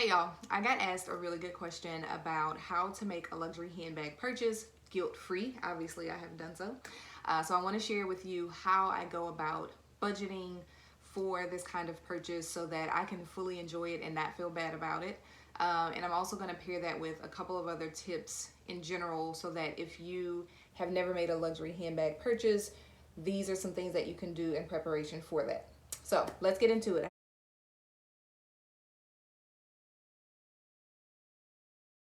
Hey y'all, I got asked a really good question about how to make a luxury handbag purchase guilt-free. Obviously, I haven't done so. So I want to share with you how I go about budgeting for this kind of purchase so that I can fully enjoy it and not feel bad about it. And I'm also going to pair that with a couple of other tips in general so that if you have never made a luxury handbag purchase, these are some things that you can do in preparation for that. So let's get into it.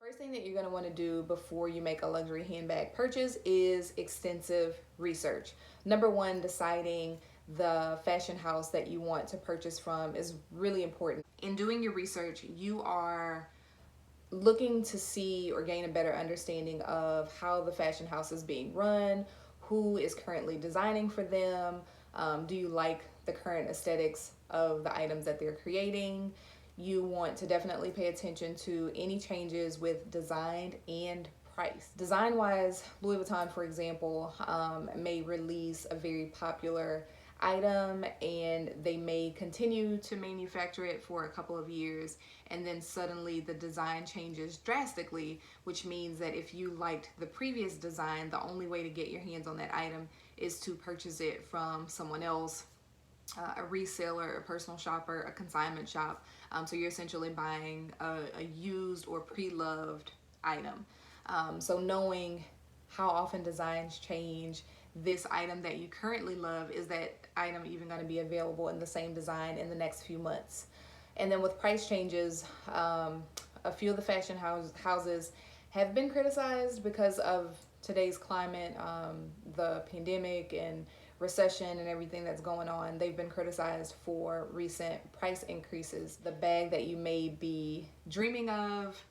First thing that you're going to want to do before you make a luxury handbag purchase is extensive research. Number one, deciding the fashion house that you want to purchase from is really important. In doing your research, you are looking to see or gain a better understanding of how the fashion house is being run, who is currently designing for them, do you like the current aesthetics of the items that they're creating. You want to definitely pay attention to any changes with design and price. Design wise, Louis Vuitton, for example, may release a very popular item and they may continue to manufacture it for a couple of years, and then suddenly the design changes drastically, which means that if you liked the previous design, the only way to get your hands on that item is to purchase it from someone else, a reseller, a personal shopper, a consignment shop. So you're essentially buying a used or pre-loved item. So knowing how often designs change, this item that you currently love, is that item even going to be available in the same design in the next few months? And then with price changes, a few of the fashion houses have been criticized because of today's climate, the pandemic and recession and everything that's going on. They've been criticized for recent price increases. The bag that you may be dreaming of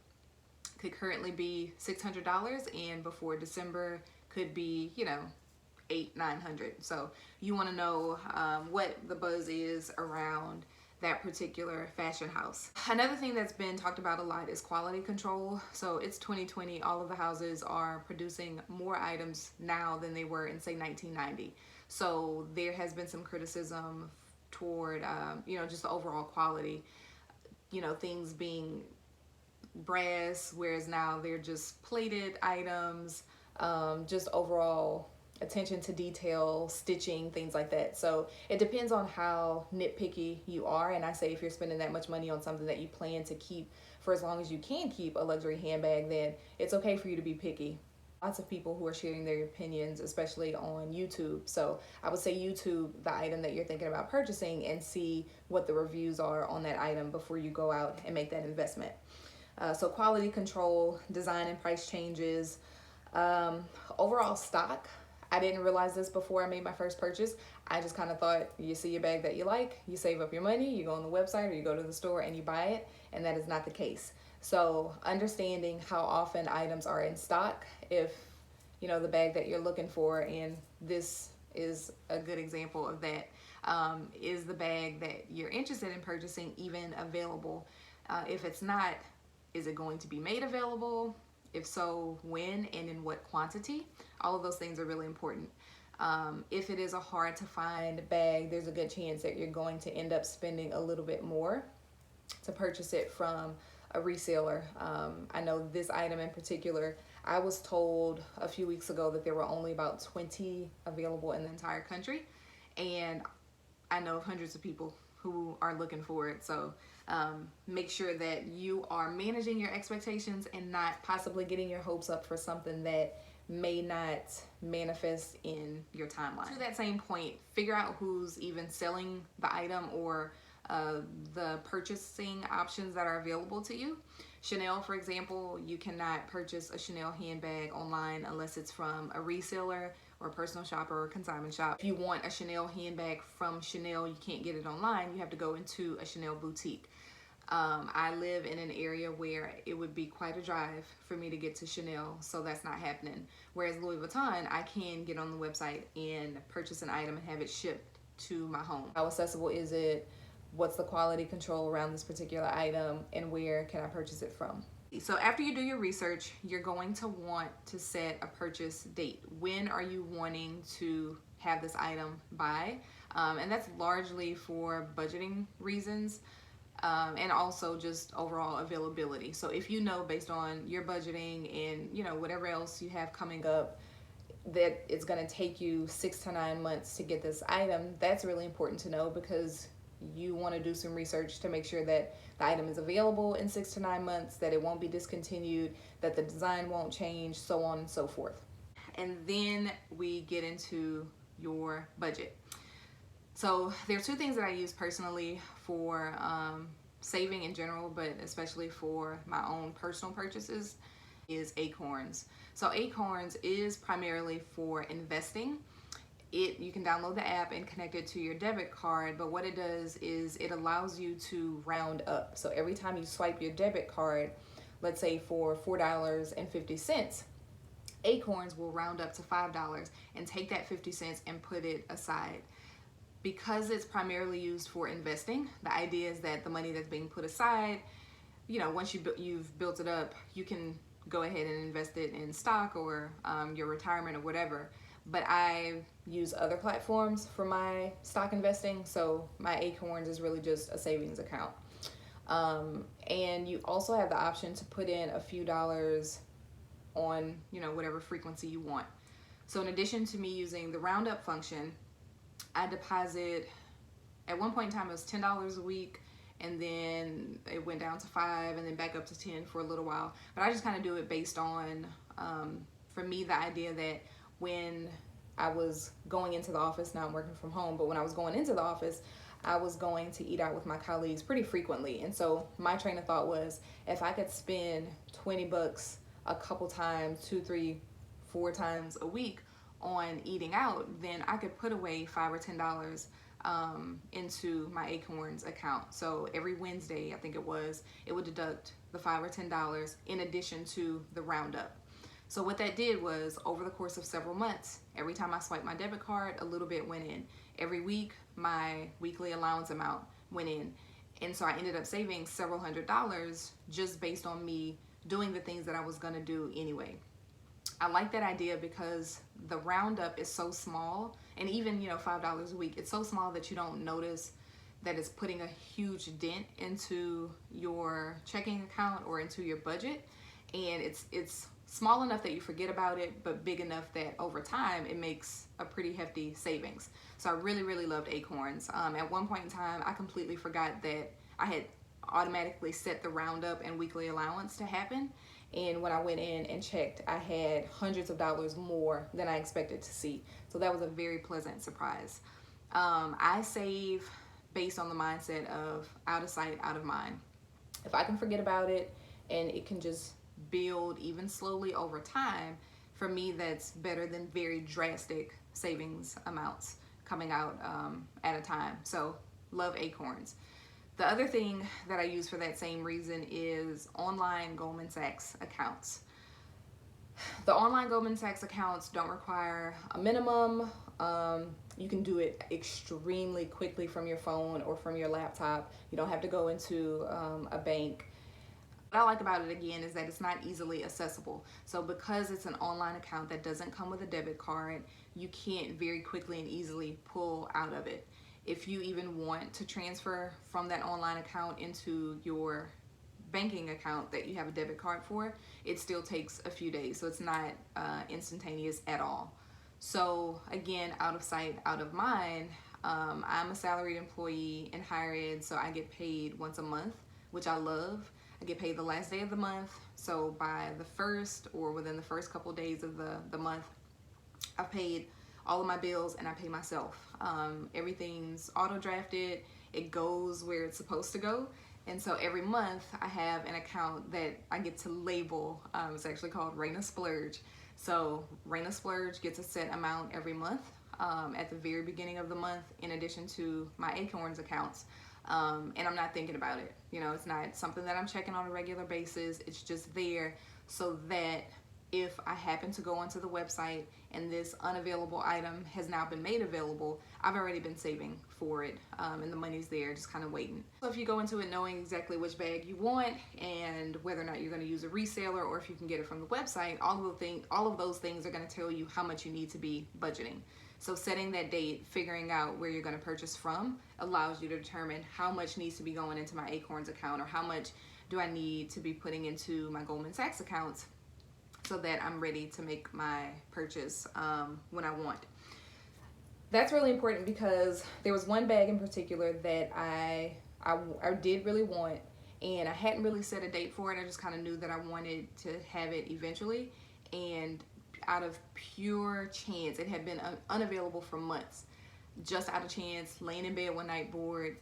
could currently be $600 and before December could be, $800-900. So you want to know what the buzz is around that particular fashion house. Another thing that's been talked about a lot is quality control. So it's 2020. All of the houses are producing more items now than they were in, say, 1990. So there has been some criticism toward, just the overall quality, things being brass, whereas now they're just plated items, just overall attention to detail, stitching, things like that. So it depends on how nitpicky you are. And I say if you're spending that much money on something that you plan to keep for as long as you can keep a luxury handbag, then it's okay for you to be picky. Lots of people who are sharing their opinions, especially on YouTube. So I would say YouTube the item that you're thinking about purchasing and see what the reviews are on that item before you go out and make that investment. So quality control, design and price changes, overall stock. I didn't realize this before I made my first purchase. I just kind of thought you see a bag that you like, you save up your money, you go on the website or you go to the store and you buy it, and that is not the case. So understanding how often items are in stock, if the bag that you're looking for, and this is a good example of that, is the bag that you're interested in purchasing even available? If it's not, is it going to be made available? If so, when and in what quantity? All of those things are really important. If it is a hard to find bag, there's a good chance that you're going to end up spending a little bit more to purchase it from a reseller. I know this item in particular, I was told a few weeks ago that there were only about 20 available in the entire country. And I know of hundreds of people who are looking for it. So make sure that you are managing your expectations and not possibly getting your hopes up for something that may not manifest in your timeline. To that same point, figure out who's even selling the item or the purchasing options that are available to you. Chanel, for example, you cannot purchase a Chanel handbag online unless it's from a reseller or a personal shopper or consignment shop. If you want a Chanel handbag from Chanel, you can't get it online. You have to go into a Chanel boutique. I live in an area where it would be quite a drive for me to get to Chanel, so that's not happening. Whereas Louis Vuitton, I can get on the website and purchase an item and have it shipped to my home. How accessible is it? What's the quality control around this particular item, and where can I purchase it from? So after you do your research, you're going to want to set a purchase date. When are you wanting to have this item by? And that's largely for budgeting reasons. and also just overall availability. So if you know based on your budgeting and whatever else you have coming up that it's going to take you 6 to 9 months to get this item, that's really important to know, because you want to do some research to make sure that the item is available in 6 to 9 months, that it won't be discontinued, that the design won't change, so on and so forth. And then we get into your budget. So there are two things that I use personally for saving in general, but especially for my own personal purchases, is Acorns. So Acorns is primarily for investing. You can download the app and connect it to your debit card, but what it does is it allows you to round up. So every time you swipe your debit card, let's say for $4.50, Acorns will round up to $5 and take that 50 cents and put it aside. Because it's primarily used for investing, the idea is that the money that's being put aside, once you've built it up, you can go ahead and invest it in stock or your retirement or whatever. But I use other platforms for my stock investing, so my Acorns is really just a savings account. And you also have the option to put in a few dollars on whatever frequency you want. So in addition to me using the roundup function, I deposit, at one point in time it was $10 a week, and then it went down to $5 and then back up to $10 for a little while. But I just kind of do it based on, for me, the idea that when I was going into the office, now I'm working from home, but when I was going into the office, I was going to eat out with my colleagues pretty frequently. And so my train of thought was, if I could spend $20 a couple times, 2, 3, 4 times a week on eating out, then I could put away $5 or $10 into my Acorns account. So every Wednesday, I think it would deduct the $5 or $10 in addition to the roundup. So what that did was, over the course of several months, every time I swiped my debit card, a little bit went in. Every week, my weekly allowance amount went in. And so I ended up saving several $100s just based on me doing the things that I was gonna do anyway. I like that idea because the roundup is so small, and even $5 a week, it's so small that you don't notice that it's putting a huge dent into your checking account or into your budget. And it's small enough that you forget about it, but big enough that over time it makes a pretty hefty savings. So I really loved Acorns. At one point in time, I completely forgot that I had automatically set the roundup and weekly allowance to happen. And when I went in and checked, I had hundreds of dollars more than I expected to see. So that was a very pleasant surprise. I save based on the mindset of out of sight, out of mind. If I can forget about it and it can just build even slowly over time, for me, that's better than very drastic savings amounts coming out at a time. So love Acorns. The other thing that I use for that same reason is online Goldman Sachs accounts. The online Goldman Sachs accounts don't require a minimum. You can do it extremely quickly from your phone or from your laptop. You don't have to go into a bank. What I like about it, again, is that it's not easily accessible. So because it's an online account that doesn't come with a debit card, you can't very quickly and easily pull out of it. If you even want to transfer from that online account into your banking account that you have a debit card for, it still takes a few days. So it's not instantaneous at all. So again, out of sight, out of mind. I'm a salaried employee in higher ed, so I get paid once a month, which I love. I get paid the last day of the month. So by the first, or within the first couple of days of the month, I've paid all of my bills and I pay myself. Everything's auto drafted. It goes where it's supposed to go. And so every month I have an account that I get to label. It's actually called Raina Splurge. So Raina Splurge gets a set amount every month at the very beginning of the month, in addition to my Acorns accounts. And I'm not thinking about it. It's not something that I'm checking on a regular basis. It's just there so that if I happen to go onto the website and this unavailable item has now been made available, I've already been saving for it, and the money's there, just kind of waiting. So if you go into it knowing exactly which bag you want and whether or not you're going to use a reseller or if you can get it from the website, all of those things are going to tell you how much you need to be budgeting. So setting that date, figuring out where you're going to purchase from, allows you to determine how much needs to be going into my Acorns account, or how much do I need to be putting into my Goldman Sachs accounts, so that I'm ready to make my purchase when I want. That's really important, because there was one bag in particular that I did really want, and I hadn't really set a date for it. I just kind of knew that I wanted to have it eventually, and out of pure chance, it had been unavailable for months. Just out of chance, laying in bed one night bored,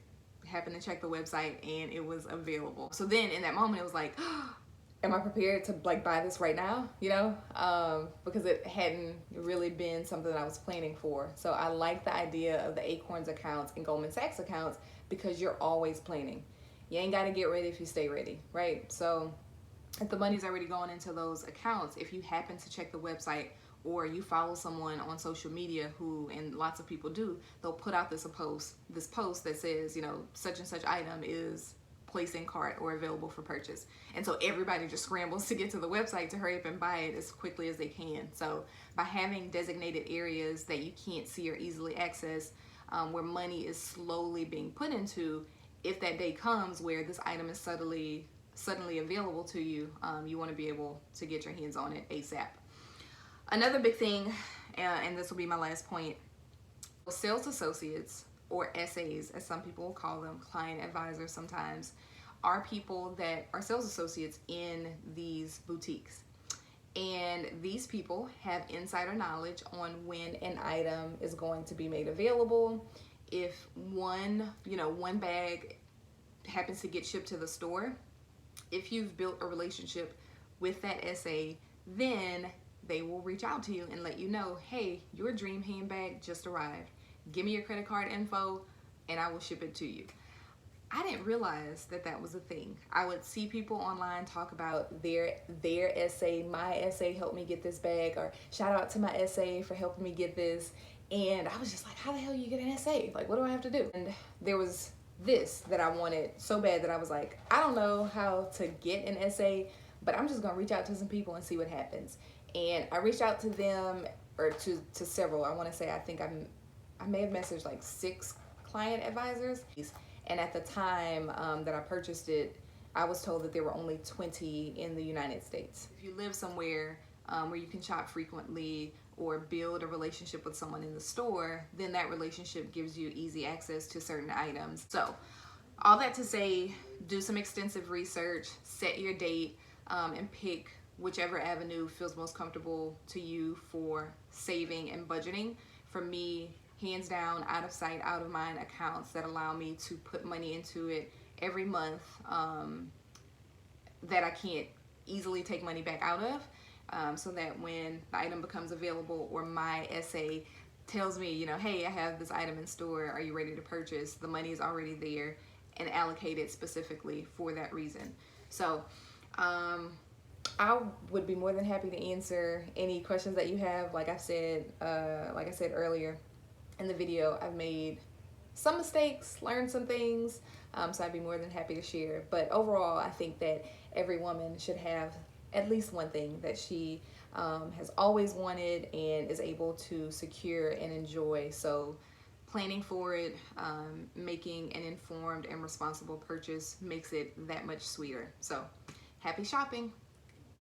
happened to check the website, and it was available. So then in that moment, it was like, am I prepared to like buy this right now? You know, because it hadn't really been something that I was planning for. So I like the idea of the Acorns accounts and Goldman Sachs accounts, because you're always planning. You ain't got to get ready if you stay ready, right? So if the money's already going into those accounts, if you happen to check the website, or you follow someone on social media who, and lots of people do, they'll put out this post that says, you know, such and such item is placed in cart or available for purchase. And so everybody just scrambles to get to the website to hurry up and buy it as quickly as they can. So by having designated areas that you can't see or easily access, where money is slowly being put into, if that day comes where this item is suddenly available to you, you want to be able to get your hands on it ASAP. Another big thing, and this will be my last point, sales associates, or SAs as some people will call them, client advisors sometimes, are people that are sales associates in these boutiques. And these people have insider knowledge on when an item is going to be made available. If one bag happens to get shipped to the store, if you've built a relationship with that SA, then they will reach out to you and let you know, hey, your dream handbag just arrived. Give me your credit card info and I will ship it to you. I didn't realize that that was a thing. I would see people online talk about their SA, my SA helped me get this bag, or shout out to my SA for helping me get this. And I was just like, how the hell you get an SA? Like, what do I have to do? And there was this that I wanted so bad that I was like, I don't know how to get an SA, but I'm just gonna reach out to some people and see what happens. And I reached out to them, or to several. I want to say, I think I may have messaged like 6 client advisors. And at the time that I purchased it, I was told that there were only 20 in the United States. If you live somewhere where you can shop frequently or build a relationship with someone in the store, then that relationship gives you easy access to certain items. So all that to say, do some extensive research, set your date, and pick whichever avenue feels most comfortable to you for saving and budgeting. For me, hands down, out of sight, out of mind accounts that allow me to put money into it every month that I can't easily take money back out of, so that when the item becomes available, or my SA tells me, you know, hey, I have this item in store, are you ready to purchase? The money is already there and allocated specifically for that reason. So I would be more than happy to answer any questions that you have. Like I said earlier in the video, I've made some mistakes, learned some things, so I'd be more than happy to share. But overall, I think that every woman should have at least one thing that she has always wanted and is able to secure and enjoy. So planning for it, making an informed and responsible purchase makes it that much sweeter. So happy shopping.